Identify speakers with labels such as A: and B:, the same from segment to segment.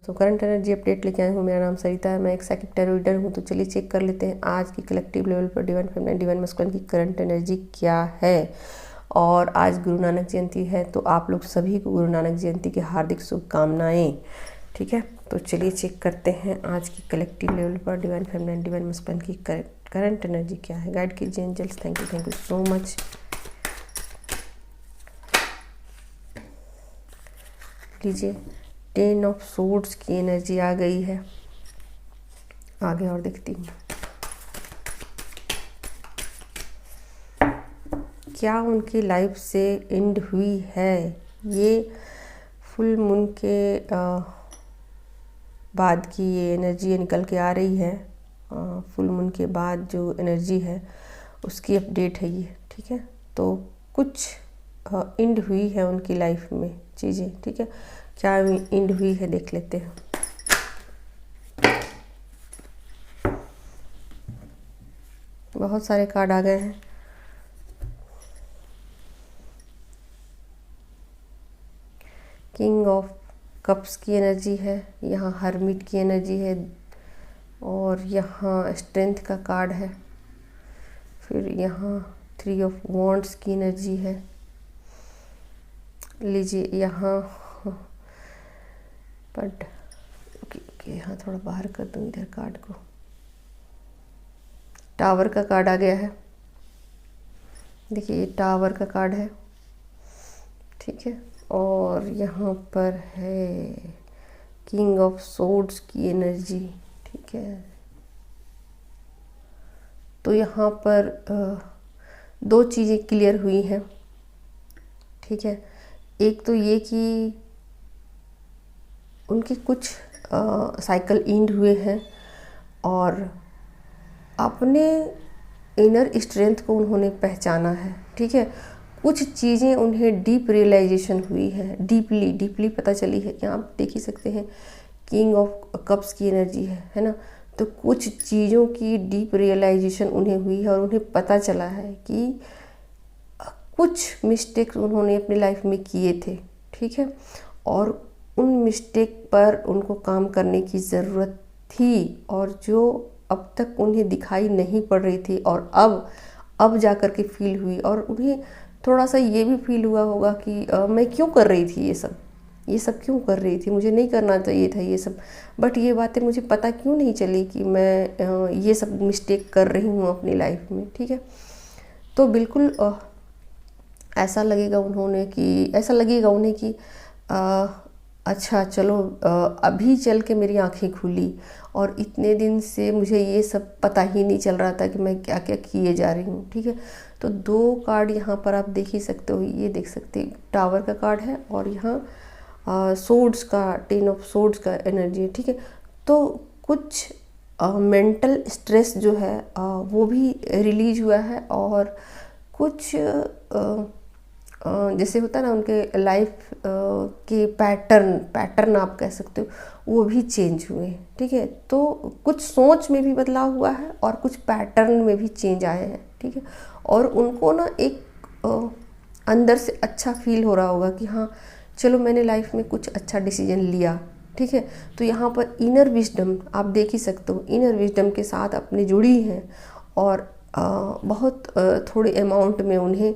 A: तो current energy update लेके आई हूँ। मेरा नाम सरिता है, मैं एक साइकिक टैरो रीडर हूँ। तो चलिए चेक कर लेते हैं आज की कलेक्टिव लेवल पर डिवाइन फेमिनिन डिवाइन मैस्कुलिन की करंट एनर्जी क्या है। और आज गुरु नानक जयंती है, तो आप लोग सभी को गुरु नानक जयंती की हार्दिक शुभकामनाएं। ठीक है, तो चलिए चेक करते हैं आज की कलेक्टिव लेवल पर डिवाइन फेमिनिन डिवाइन मैस्कुलिन की करंट एनर्जी क्या है। गाइड कीजिए angels, thank you so much. लीजिए, 10 ऑफ सोर्ड्स की एनर्जी आ गई है। आगे और देखती हूँ क्या उनकी लाइफ से एंड हुई है। ये फुल मून के बाद की ये एनर्जी निकल के आ रही है। फुल मून के बाद जो एनर्जी है उसकी अपडेट है ये। ठीक है, तो कुछ एंड हुई है उनकी लाइफ में चीज़ें। ठीक है, क्या एंड हुई है देख लेते हैं। बहुत सारे कार्ड आ गए हैं। किंग ऑफ कप्स की एनर्जी है, यहाँ हर्मिट की एनर्जी है, और यहाँ स्ट्रेंथ का कार्ड है। फिर यहाँ 3 ऑफ वॉन्ड्स की एनर्जी है। लीजिए यहाँ बट ओके, यहाँ थोड़ा बाहर कर दूँ इधर कार्ड को। टावर का कार्ड आ गया है। देखिए, ये टावर का कार्ड है। ठीक है, और यहाँ पर है किंग ऑफ सोर्ड्स की एनर्जी। ठीक है, तो यहाँ पर दो चीज़ें क्लियर हुई हैं। ठीक है, एक तो ये कि उनके कुछ साइकिल एंड हुए हैं और अपने इनर स्ट्रेंथ को उन्होंने पहचाना है। ठीक है, कुछ चीज़ें उन्हें डीप रियलाइजेशन हुई है, डीपली पता चली है। यहाँ आप देख ही सकते हैं किंग ऑफ कप्स की एनर्जी है ना। तो कुछ चीज़ों की डीप रियलाइजेशन उन्हें हुई है और उन्हें पता चला है कि कुछ मिस्टेक्स उन्होंने अपनी लाइफ में किए थे। ठीक है, और उन मिस्टेक पर उनको काम करने की ज़रूरत थी, और जो अब तक उन्हें दिखाई नहीं पड़ रही थी और अब जा कर के फील हुई। और उन्हें थोड़ा सा ये भी फील हुआ होगा कि मैं क्यों कर रही थी ये सब क्यों कर रही थी, मुझे नहीं करना चाहिए था ये सब। बट ये बातें मुझे पता क्यों नहीं चली कि मैं ये सब मिस्टेक कर रही हूँ अपनी लाइफ में। ठीक है, तो बिल्कुल ऐसा लगेगा उन्हें कि अच्छा चलो, अभी चल के मेरी आंखें खुली, और इतने दिन से मुझे ये सब पता ही नहीं चल रहा था कि मैं क्या क्या किए जा रही हूँ। ठीक है, तो दो कार्ड यहाँ पर आप देख ही सकते हो। ये देख सकते हैं, टावर का कार्ड है और यहाँ सोर्ड्स का 10 ऑफ सोर्ड्स का एनर्जी है। ठीक है, तो कुछ मेंटल स्ट्रेस जो है वो भी रिलीज हुआ है, और कुछ जैसे होता है ना, उनके लाइफ के पैटर्न आप कह सकते हो, वो भी चेंज हुए हैं। ठीक है, तो कुछ सोच में भी बदलाव हुआ है और कुछ पैटर्न में भी चेंज आए हैं। ठीक है, और उनको ना एक अंदर से अच्छा फील हो रहा होगा कि हाँ चलो, मैंने लाइफ में कुछ अच्छा डिसीजन लिया। ठीक है, तो यहाँ पर इनर विजडम आप देख ही सकते हो, इनर विजडम के साथ अपनी जुड़ी हैं, और बहुत थोड़े अमाउंट में उन्हें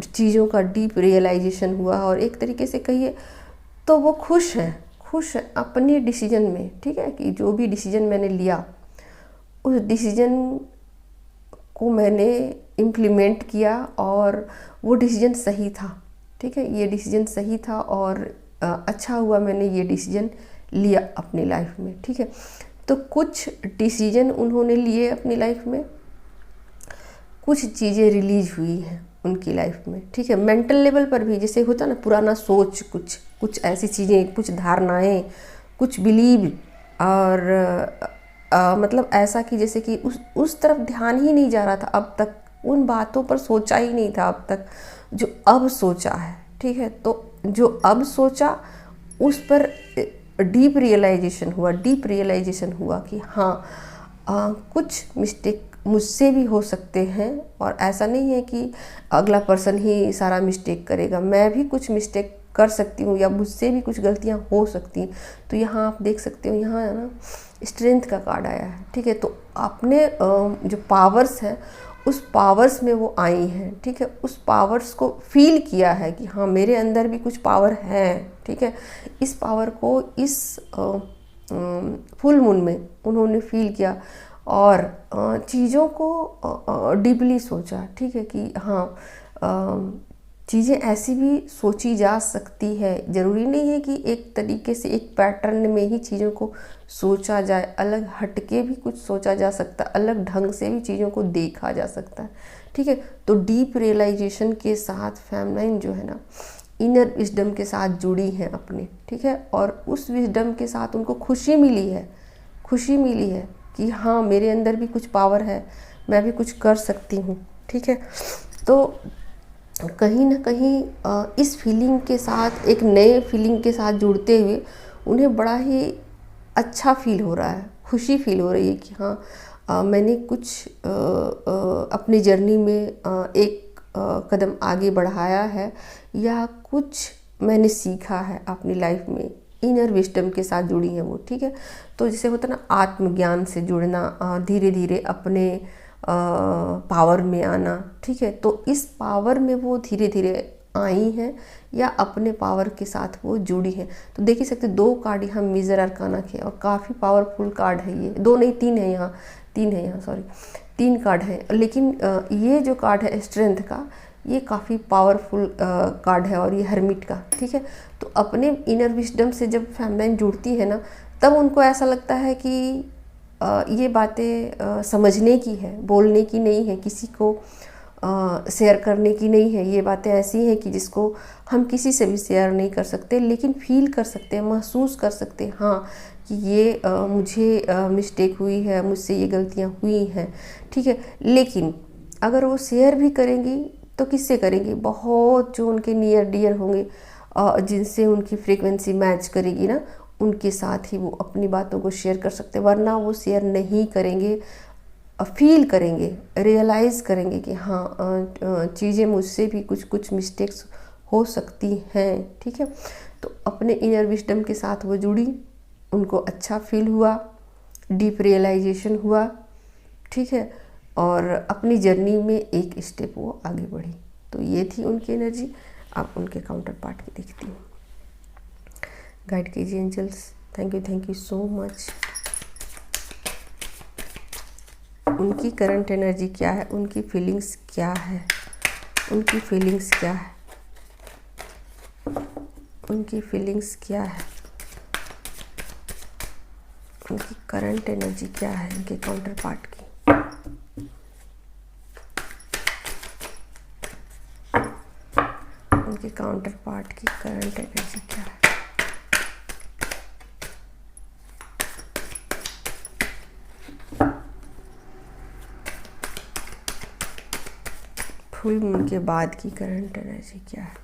A: चीज़ों का डीप रियलाइजेशन हुआ, और एक तरीके से कहिए तो वो खुश हैं अपने डिसीजन में। ठीक है, कि जो भी डिसीजन मैंने लिया उस डिसीजन को मैंने इम्प्लीमेंट किया और वो डिसीजन सही था। ठीक है, ये डिसीजन सही था और अच्छा हुआ मैंने ये डिसीजन लिया अपनी लाइफ में। ठीक है, तो कुछ डिसीजन उन्होंने लिए अपनी लाइफ में, कुछ चीज़ें रिलीज हुई हैं उनकी लाइफ में। ठीक है, मेंटल लेवल पर भी जैसे होता ना, पुराना सोच, कुछ ऐसी चीज़ें, कुछ धारणाएं, कुछ बिलीव, और मतलब ऐसा कि जैसे कि उस तरफ ध्यान ही नहीं जा रहा था अब तक, उन बातों पर सोचा ही नहीं था अब तक, जो अब सोचा है। ठीक है, तो जो अब सोचा उस पर डीप रियलाइजेशन हुआ कि हाँ कुछ मिस्टेक मुझसे भी हो सकते हैं, और ऐसा नहीं है कि अगला पर्सन ही सारा मिस्टेक करेगा, मैं भी कुछ मिस्टेक कर सकती हूँ या मुझसे भी कुछ गलतियाँ हो सकती हैं। तो यहाँ आप देख सकते हो, यहाँ है ना स्ट्रेंथ का कार्ड आया है, ठीक है। तो आपने जो पावर्स हैं उस पावर्स में वो आई हैं, ठीक है। उस पावर्स को फील किया है कि हाँ मेरे अंदर भी कुछ पावर है, ठीक है। इस पावर को इस फुल मून में उन्होंने फील किया और चीज़ों को डीपली सोचा, ठीक है, कि हाँ चीज़ें ऐसी भी सोची जा सकती है। ज़रूरी नहीं है कि एक तरीके से एक पैटर्न में ही चीज़ों को सोचा जाए, अलग हटके भी कुछ सोचा जा सकता है, अलग ढंग से भी चीज़ों को देखा जा सकता है, ठीक है। तो डीप रियलाइजेशन के साथ फेमिनाइन जो है ना इनर विजडम के साथ जुड़ी हैं अपने, ठीक है। और उस विजडम के साथ उनको खुशी मिली है, खुशी मिली है कि हाँ मेरे अंदर भी कुछ पावर है, मैं भी कुछ कर सकती हूँ, ठीक है। तो कहीं ना कहीं इस फीलिंग के साथ, एक नए फीलिंग के साथ जुड़ते हुए उन्हें बड़ा ही अच्छा फील हो रहा है, खुशी फील हो रही है कि हाँ मैंने कुछ अपनी जर्नी में एक कदम आगे बढ़ाया है या कुछ मैंने सीखा है अपनी लाइफ में। इनर विजडम के साथ जुड़ी हैं वो, ठीक है। तो जैसे होता है ना आत्मज्ञान से जुड़ना, धीरे धीरे अपने पावर में आना, ठीक है। तो इस पावर में वो धीरे धीरे आई हैं या अपने पावर के साथ वो जुड़ी हैं। तो देख ही सकते 2 कार्ड यहाँ मेजर अरकाना के और काफ़ी पावरफुल कार्ड है ये। 2 नहीं 3 है यहाँ, 3 है यहाँ, सॉरी 3 कार्ड है। लेकिन ये जो कार्ड है स्ट्रेंथ का, ये काफ़ी पावरफुल कार्ड है और ये हर्मिट का, ठीक है। तो अपने इनर विजडम से जब फेमिनाइन जुड़ती है ना, तब उनको ऐसा लगता है कि ये बातें समझने की है, बोलने की नहीं है, किसी को शेयर करने की नहीं है। ये बातें ऐसी हैं कि जिसको हम किसी से भी शेयर नहीं कर सकते, लेकिन फील कर सकते हैं, महसूस कर सकते हैं हाँ कि ये मुझे मिस्टेक हुई है, मुझसे ये गलतियाँ हुई हैं, ठीक है। लेकिन अगर वो शेयर भी करेंगी तो किससे करेंगी? बहुत जो उनके नियर डियर होंगे, जिनसे उनकी फ्रीक्वेंसी मैच करेगी ना, उनके साथ ही वो अपनी बातों को शेयर कर सकते हैं। वरना वो शेयर नहीं करेंगे, फील करेंगे, रियलाइज़ करेंगे कि हाँ चीज़ें मुझसे भी कुछ कुछ मिस्टेक्स हो सकती हैं, ठीक है। तो अपने इनर विजडम के साथ वो जुड़ी, उनको अच्छा फील हुआ, डीप रियलाइजेशन हुआ, ठीक है। और अपनी जर्नी में एक स्टेप वो आगे बढ़ी। तो ये थी उनकी एनर्जी। अब उनके काउंटर पार्ट की देखती हूँ। गाइड कीजिए angels. Thank you so much. उनकी करंट एनर्जी क्या है, उनकी फीलिंग्स क्या है, उनकी फीलिंग्स क्या है, उनकी फीलिंग्स क्या है, उनकी करंट एनर्जी क्या है, उनके काउंटर पार्ट की। उनके काउंटर पार्ट की करंट एनर्जी क्या है। फुल मून के बाद की करंट एनर्जी क्या है।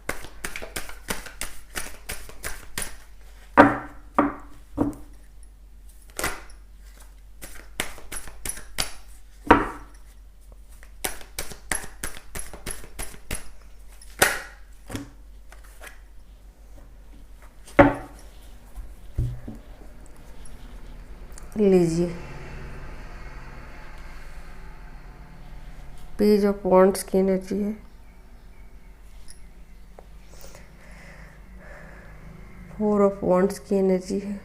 A: लीजिए पेज ऑफ वॉन्ड्स की एनर्जी है, फोर ऑफ वॉन्ड्स की एनर्जी है,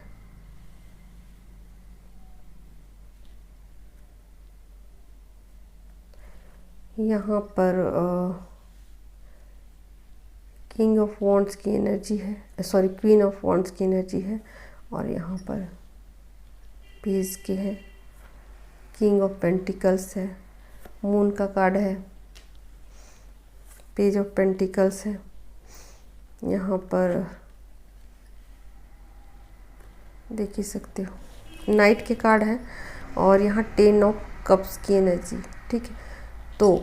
A: यहाँ पर किंग ऑफ वॉन्ड्स की एनर्जी है, सॉरी क्वीन ऑफ वॉन्ड्स की एनर्जी है, और यहाँ पर पेज के है, किंग ऑफ पेंटिकल्स है, मून का कार्ड है, पेज ऑफ पेंटिकल्स है, यहाँ पर देख ही सकते हो नाइट के कार्ड है, और यहाँ 10 ऑफ कप्स की एनर्जी, ठीक है। तो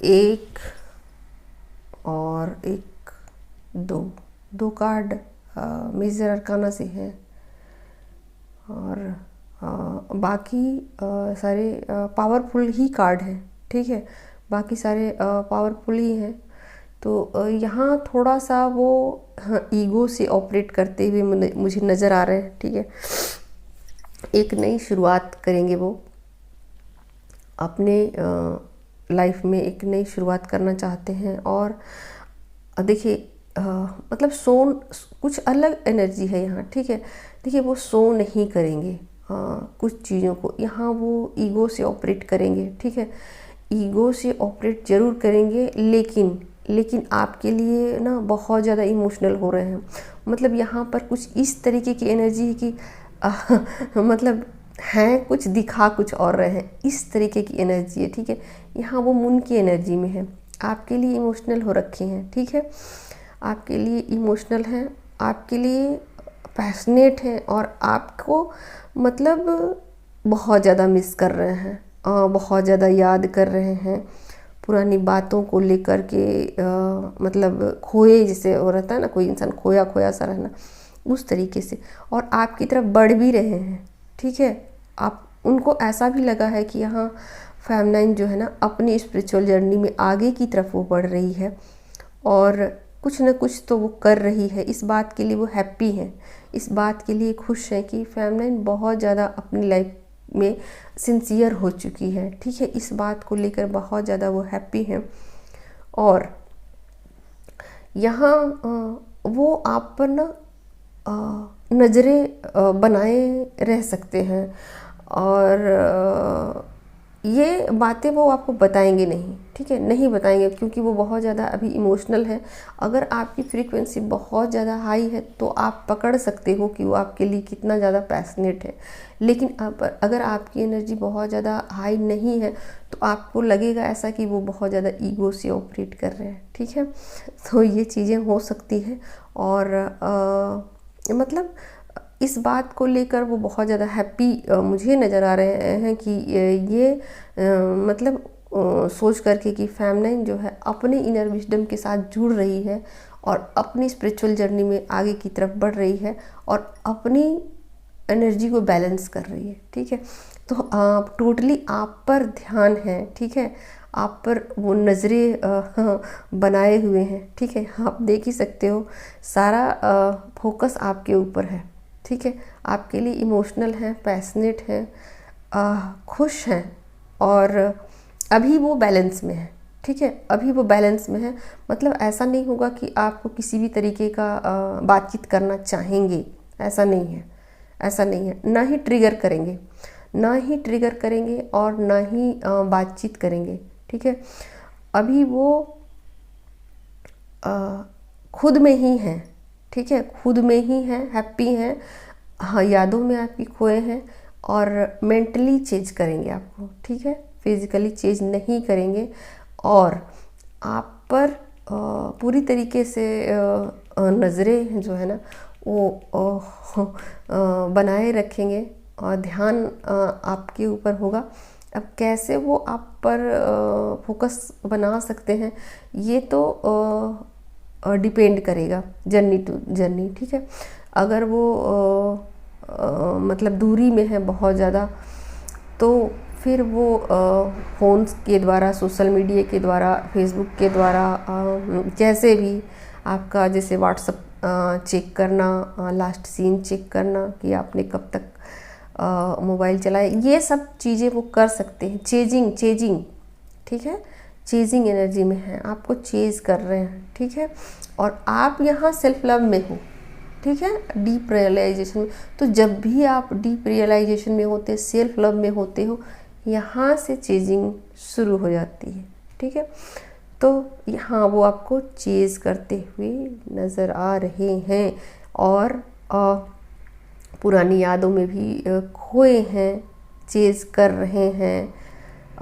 A: एक और एक दो कार्ड मेजर अरकाना से हैं, और बाकी सारे पावरफुल ही कार्ड हैं, ठीक है। बाकी सारे पावरफुल ही हैं, तो यहाँ थोड़ा सा वो ईगो से ऑपरेट करते हुए मुझे नज़र आ रहे हैं, ठीक है। एक नई शुरुआत करेंगे वो अपने लाइफ में, एक नई शुरुआत करना चाहते हैं। और देखिए मतलब कुछ अलग एनर्जी है यहाँ, ठीक है। देखिए वो शो नहीं करेंगे कुछ चीज़ों को, यहाँ वो ईगो से ऑपरेट करेंगे, ठीक है। ईगो से ऑपरेट ज़रूर करेंगे, लेकिन आपके लिए ना बहुत ज़्यादा इमोशनल हो रहे हैं। मतलब यहाँ पर कुछ इस तरीके की एनर्जी है कि मतलब हैं कुछ, दिखा कुछ और रहे हैं, इस तरीके की एनर्जी है, ठीक है। यहाँ वो मून की एनर्जी में है, आपके लिए इमोशनल हो रखे हैं, ठीक है। आपके लिए इमोशनल हैं, आपके लिए पैशनेट हैं, और आपको मतलब बहुत ज़्यादा मिस कर रहे हैं, बहुत ज़्यादा याद कर रहे हैं पुरानी बातों को लेकर के। मतलब खोए, जैसे वो रहता है ना, कोई इंसान खोया खोया सा रहना, उस तरीके से। और आपकी तरफ बढ़ भी रहे हैं, ठीक है। आप उनको ऐसा भी लगा है कि यहाँ फेमिनाइन जो है ना अपनी स्पिरिचुअल जर्नी में आगे की तरफ वो बढ़ रही है, और कुछ न कुछ तो वो कर रही है। इस बात के लिए वो हैप्पी हैं, इस बात के लिए खुश हैं कि फेमिनाइन बहुत ज़्यादा अपनी लाइफ में सिंसियर हो चुकी है, ठीक है। इस बात को लेकर बहुत ज़्यादा वो हैप्पी हैं। और यहाँ वो आप पर ना नज़रें बनाए रह सकते हैं, और ये बातें वो आपको बताएंगे नहीं, ठीक है, नहीं बताएंगे, क्योंकि वो बहुत ज़्यादा अभी इमोशनल है। अगर आपकी फ्रीक्वेंसी बहुत ज़्यादा हाई है तो आप पकड़ सकते हो कि वो आपके लिए कितना ज़्यादा पैशनेट है। लेकिन अगर आपकी एनर्जी बहुत ज़्यादा हाई नहीं है तो आपको लगेगा ऐसा कि वो बहुत ज़्यादा ईगो से ऑपरेट कर रहे हैं, ठीक है। तो ये चीज़ें हो सकती हैं, और मतलब इस बात को लेकर वो बहुत ज़्यादा हैप्पी मुझे नज़र आ रहे हैं कि ये मतलब सोच करके कि फेमिनाइन जो है अपने इनर विजडम के साथ जुड़ रही है, और अपनी स्पिरिचुअल जर्नी में आगे की तरफ बढ़ रही है, और अपनी एनर्जी को बैलेंस कर रही है, ठीक है। तो टोटली आप पर ध्यान है, ठीक है, आप पर वो नज़रें बनाए हुए हैं, ठीक है। आप देख ही सकते हो, सारा फोकस आपके ऊपर है, ठीक है। आपके लिए इमोशनल हैं, पैशनेट हैं, खुश हैं, और अभी वो बैलेंस में है, ठीक है। अभी वो बैलेंस में है, मतलब ऐसा नहीं होगा कि आपको किसी भी तरीके का बातचीत करना चाहेंगे, ऐसा नहीं है, ऐसा नहीं है। ना ही ट्रिगर करेंगे, ना ही ट्रिगर करेंगे, और ना ही बातचीत करेंगे, ठीक है। अभी वो खुद में ही हैं, ठीक है, खुद में ही हैं, हैप्पी हैं, हाँ, यादों में आपकी खोए हैं, और मेंटली चेंज करेंगे आपको, ठीक है, फिजिकली चेंज नहीं करेंगे। और आप पर पूरी तरीके से नज़रें जो है ना वो बनाए रखेंगे, और ध्यान आपके ऊपर होगा। अब कैसे वो आप पर फोकस बना सकते हैं, ये तो डिपेंड करेगा जर्नी टू जर्नी, ठीक है। अगर वो मतलब दूरी में है बहुत ज़्यादा, तो फिर वो फ़ोन्स के द्वारा, सोशल मीडिया के द्वारा, फेसबुक के द्वारा, जैसे भी आपका, जैसे व्हाट्सअप चेक करना, लास्ट सीन चेक करना कि आपने कब तक मोबाइल चलाया, ये सब चीज़ें वो कर सकते हैं। चेजिंग, ठीक है, चेजिंग एनर्जी में है, आपको चेज कर रहे हैं, ठीक है। और आप यहाँ सेल्फ लव में हो, ठीक है, डीप रियलाइजेशन में। तो जब भी आप डीप रियलाइजेशन में होते, सेल्फ लव में होते हो, यहाँ से चेजिंग शुरू हो जाती है, ठीक है। तो यहाँ वो आपको चेज करते हुए नज़र आ रहे हैं, और पुरानी यादों में भी खोए हैं, चेज कर रहे हैं,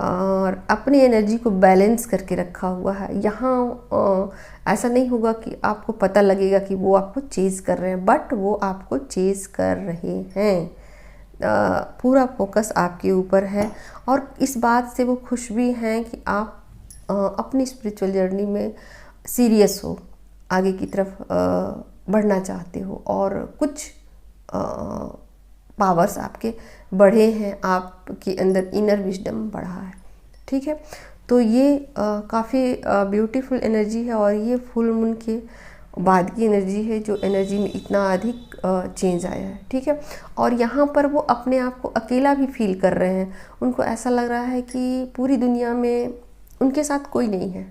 A: और अपनी एनर्जी को बैलेंस करके रखा हुआ है। यहाँ ऐसा नहीं होगा कि आपको पता लगेगा कि वो आपको चेज कर रहे हैं, बट वो आपको चेज कर रहे हैं। पूरा फोकस आपके ऊपर है, और इस बात से वो खुश भी हैं कि आप अपनी स्पिरिचुअल जर्नी में सीरियस हो, आगे की तरफ बढ़ना चाहते हो, और कुछ पावर्स आपके बढ़े हैं, आपके अंदर इनर विजडम बढ़ा है, ठीक है। तो ये काफ़ी ब्यूटीफुल एनर्जी है, और ये फुल मून के बाद की एनर्जी है जो एनर्जी में इतना अधिक चेंज आया है, ठीक है। और यहाँ पर वो अपने आप को अकेला भी फील कर रहे हैं, उनको ऐसा लग रहा है कि पूरी दुनिया में उनके साथ कोई नहीं है,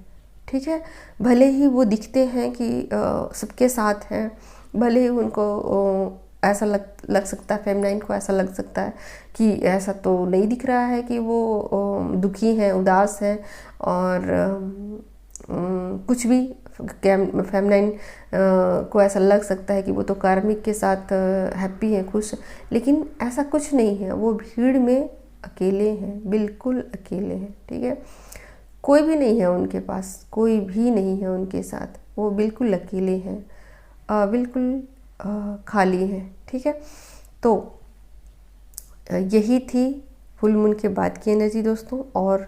A: ठीक है। भले ही वो दिखते हैं कि सबके साथ हैं, भले ही उनको ऐसा लग सकता है, फेमिनाइन को ऐसा लग सकता है कि ऐसा तो नहीं दिख रहा है कि वो दुखी हैं, उदास हैं, और कुछ भी फेमिनाइन को ऐसा लग सकता है कि वो तो कार्मिक के साथ हैप्पी हैं, खुश, लेकिन ऐसा कुछ नहीं है। वो भीड़ में अकेले हैं, बिल्कुल अकेले हैं, ठीक है। कोई भी नहीं है उनके पास, कोई भी नहीं है उनके साथ, वो बिल्कुल अकेले हैं, बिल्कुल खाली हैं, ठीक है। तो यही थी फुल मून के बाद की एनर्जी दोस्तों। और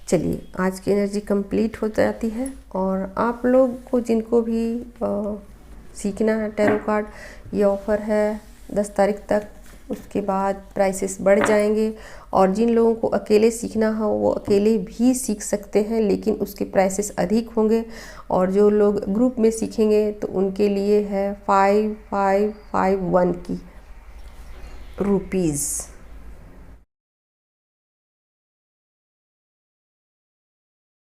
A: चलिए आज की एनर्जी कंप्लीट हो जाती है, और आप लोग को जिनको भी सीखना है टैरो कार्ड, ये ऑफ़र है 10 तारीख तक, उसके बाद प्राइसेस बढ़ जाएंगे। और जिन लोगों को अकेले सीखना हो वो अकेले भी सीख सकते हैं, लेकिन उसके प्राइसेस अधिक होंगे। और जो लोग ग्रुप में सीखेंगे तो उनके लिए है 5551 की रुपीज़।